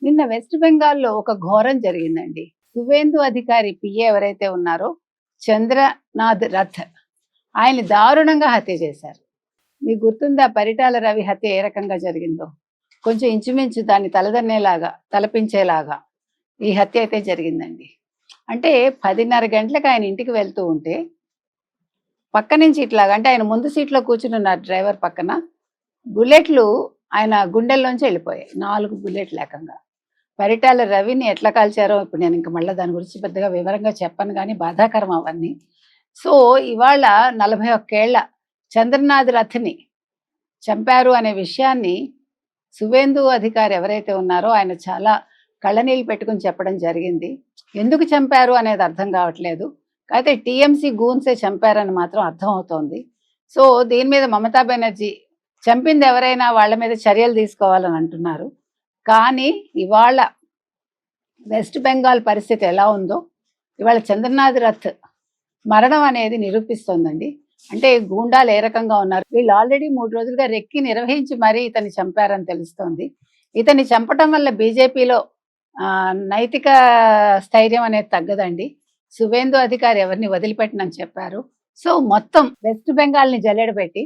నిన్న వెస్ట్ బెంగాల్‌లో ఒక ఘోరం జరిగిందండి. సువేందు అధికారి పిఏ ఎవరైతే ఉన్నారో చంద్రనాథ్ రథ్ ఆయన్ని దారుణంగా హత్య చేశారు. మీకు గుర్తుందా పరిటాల రవి హత్య ఏ రకంగా జరిగిందో? కొంచెం ఇంచుమించు దాన్ని తలదన్నేలాగా, తలపించేలాగా ఈ హత్య అయితే జరిగిందండి. అంటే 10:30 గంటలకు ఆయన ఇంటికి వెళ్తూ ఉంటే పక్క నుంచి ఇట్లాగా అంటే ఆయన ముందు సీట్‌లో కూర్చునున్నారు డ్రైవర్ పక్కన. బుల్లెట్లు ఆయన గుండెల్లోంచి వెళ్ళిపోయాయి. 4 బుల్లెట్లు ఏకంగా. పరిటాల రవిని ఎట్లా కాల్చారో ఇప్పుడు నేను ఇంక మళ్ళీ దాని గురించి పెద్దగా వివరంగా చెప్పను కానీ బాధాకరం అవన్నీ. సో ఇవాళ 41 ఏళ్ల చంద్రనాథ్ రథ్‌ని చంపారు అనే విషయాన్ని సువేందు అధికారి ఎవరైతే ఉన్నారో ఆయన చాలా కళ్ళనీళ్ళు పెట్టుకుని చెప్పడం జరిగింది. ఎందుకు చంపారు అనేది అర్థం కావట్లేదు. అయితే టీఎంసీ గూన్సే చంపారని మాత్రం అర్థమవుతోంది. సో దీని మీద మమతా బెనర్జీ చంపింది ఎవరైనా వాళ్ళ మీద చర్యలు తీసుకోవాలని అంటున్నారు. కానీ ఇవాళ వెస్ట్ బెంగాల్ పరిస్థితి ఎలా ఉందో ఇవాళ చంద్రనాథ్ రథ్ మరణం అనేది నిరూపిస్తోందండి. అంటే గూండాలు ఏ రకంగా ఉన్నారు, వీళ్ళు ఆల్రెడీ 3 రోజులుగా రెక్కి నిర్వహించి మరీ ఇతన్ని చంపారని తెలుస్తోంది. ఇతన్ని చంపటం వల్ల బీజేపీలో నైతిక స్థైర్యం అనేది తగ్గదండి. సువేందు అధికారి ఎవరిని వదిలిపెట్టనని చెప్పారు. సో మొత్తం వెస్ట్ బెంగాల్ని జల్లెడబెట్టి